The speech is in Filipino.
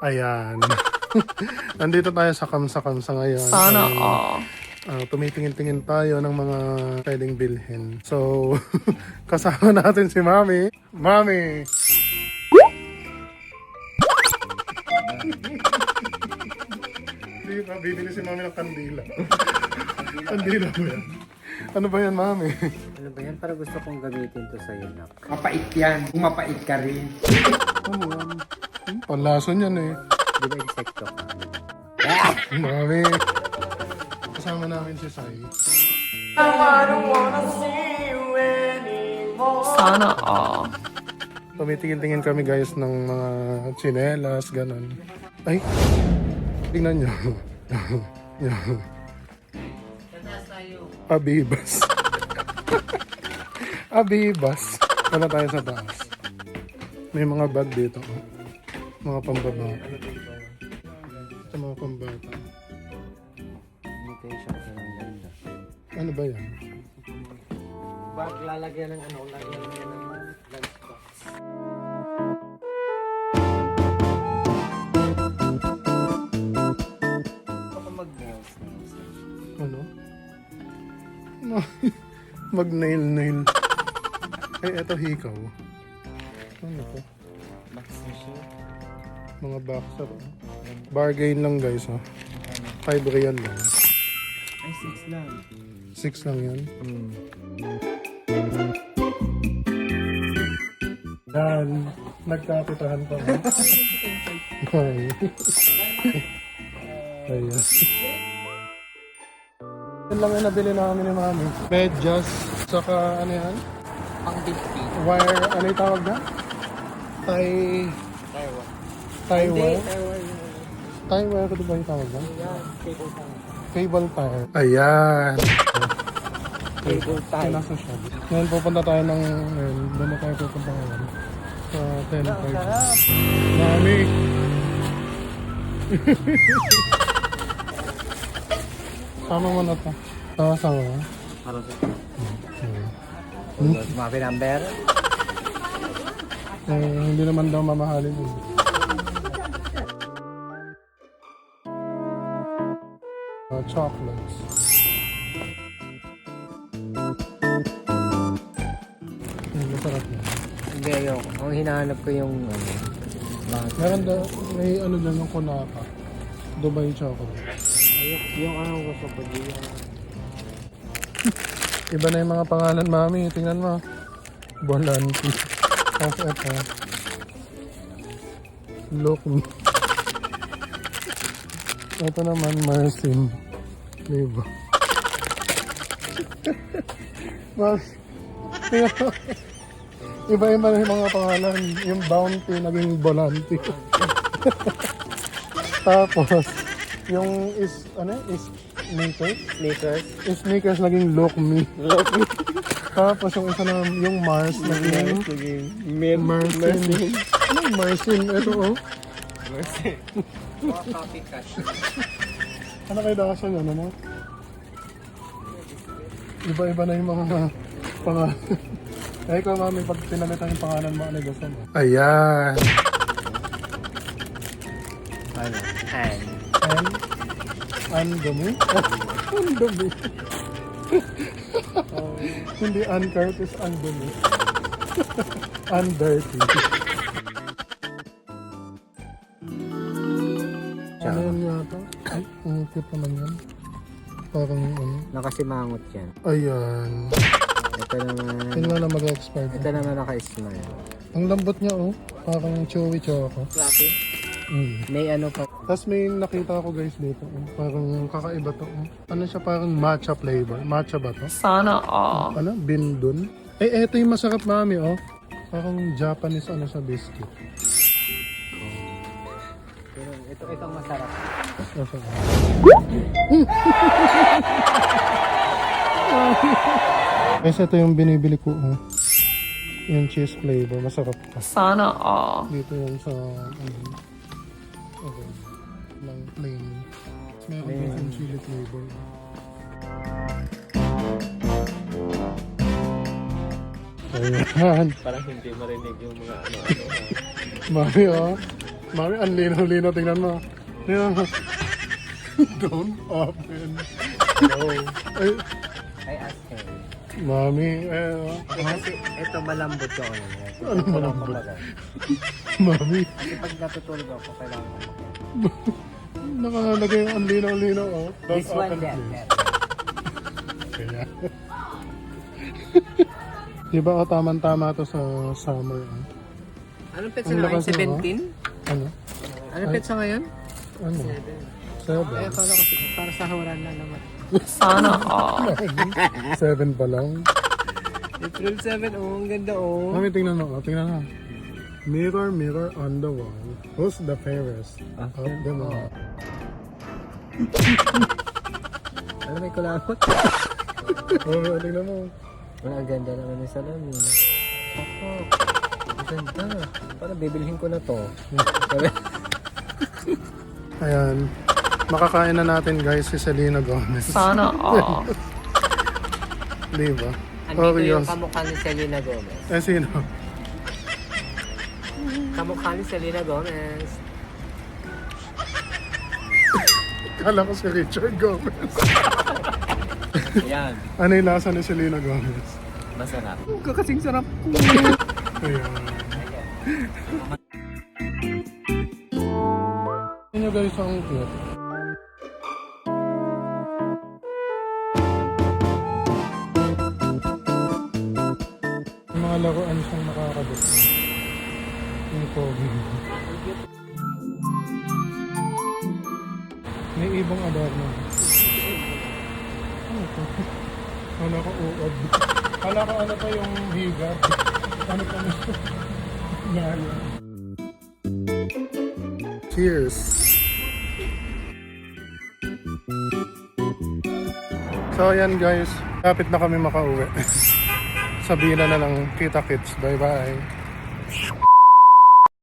Ayan. Nandito tayo sa Kamsa-Kamsa ngayon. Sana Tumitingin-tingin tayo ng mga pwedeng bilhin. So, kasama natin si Mami. Mami! Hindi pa, bibili si Mami ng kandila. Kandila ba yan? Ano ba yan, Mami? Ano ba yan? Para gusto kong gamitin to sa'yo, nak. Mapait yan. Kung mapait ka rin. Ano yan? Panlason yan eh. Di ba insekto ka? Mami! Kasama namin si Sai. Sana Tumitingin-tingin kami guys ng mga tsinelas, ganun. Ay! Tingnan nyo. Abibas. Abibas. Wala tayo sa taas. May mga bag dito. Oh. Mga pambabata. Sa mga pambata. Imitation ko ng ganda. Ano ba yan? Bag, lalagyan ng ano, lalagyan ng lunchbox. Ako mag-nails. Ano? Mag-nail-nail. Ay, eto hikaw. Ano to? Box machine. Mga boxer. Oh. Bargain lang guys. Oh. 5 real lang. Ay, 6 lang. 6 lang yan. Yan. Nagkapitahan pa ba? Ay. Ayan. Yan lang yung nabili namin ni Mami. Medyas. Saka ano yan? Pang display. Wire. Ano yung tawag na? Taiwan. Tie Hindi, wire? Taiwan. Tie wire ko ba yung tawag na? Yan, cable tie. Cable tie. Ayan. Cable tie. Nasa siya. Ngayon pupunta tayo ng... Ngayon, doon na tayo pupunta ngayon. Sa 10:30. Mami! Sama mo na to. Sama. Parang sa Hmm? Sumami number. Hindi naman daw mamahalin yun. Chocolates. Masarap na. Hindi, ayoko. Ang hinahanap ko yung ano. Meron daw, may ano dyan yung Konaka. Dubai chocolate. Ayok, yung ano gusto ko dito. Iba na yung mga pangalan, Mami. Tingnan mo. Bolanti. Tapos ito. Look me. Ito naman, Marcin. Diba? Mas, iba-iba na yung mga pangalan. Yung Bounty naging Bolanti. Tapos, yung Sneakers. Sneakers. Sneakers naging Look Me. Look me. Tapos yung isa na, yung Mars naging Marcin. Ano yung Marcin? Ito oh. Mercy. Mga copy cash. Ano kayo dakasya yun, ano? Iba-iba na yung mga pangalan. Eh, ikaw, Mami, pag pinalitan yung pangalan mo, ano gusto mo? Ayan. Ano? Hand. Andumi? Andumi. Hindi Curtis, Andumi. Undirty. Ano yan yata? Ay, ang cute naman yan. Parang ano. Nakasimangot yan. Ayan. Ito naman. Tingnan na mag-expire. Ito naman naka-smile. Ang lambot niya oh. Parang chewy choco. Fluffy? Mm. May ano pa. Tapos may nakita ko guys dito. Oh. Parang kakaiba to. Oh. Ano siya parang matcha flavor. Matcha ba to? Sana Ano? Bindun? Eh, eto yung masarap, Mami oh. Parang Japanese ano sa biscuit. Pero itong masarap. Masarap. Guys, ito yung binibili ko. Oh. Yung cheese flavor. Masarap pa. Sana Dito yan sa okay. Lang plain. Meron din yung chili flavor. Ayan. Parang hindi marinig yung mga ano-ano. Mami oh. Mami, ang linaw-linaw. Tingnan mo. Tingnan mo. Don't open. No. Ay, I asked her. Mami, Kasi ito malambot ko ano. Ano malambot? Kumbaga. Mami, Kasi pag natutulog ako, kailangan ko. nakalagay ang linaw-linaw. Oh. Don't This one, open, there. please. Kaya. Diba o tama-tama to sa summer? Oh. Anong petsa Ang na lakas ngayon? mo, 17? Ano? Anong petsa ngayon? Ano? 7. 7. Ay, akala ko para sa hawaran na naman. 7 pa lang. April 7, oh, ang ganda oh. Mami, tingnan mo. Oh, tingnan mo. Mirror, mirror on the wall. Who's the fairest of them all? Ano may kulabot? Oh, tingnan mo. Ang ganda naman yung salamin. Ako. Ang ganda. Parang bibilhin ko na to. Ayan. Makakain na natin guys si Selena Gomez. Sana all. Diba? Andito yung Oreos. kamukha ni Selena Gomez. Eh, sino? Kamukha ni Selena Gomez. Kala ko si Richard Gomez. Yan. Ano yung lasa ni Selena Gomez? Masarap. Kasing sarap ko. Ayan. Tingnan nyo guys ang cute. Yung mga laruan siyang nakakagusto. Yung pogi. May ibang adorno. Ano to? Kala ko uod. Kala ko ano pa yung higap. Ano pa nito? Gala. Cheers! So ayan guys, kapit na kami makauwi. Sabihin na lang kita kits. Bye bye!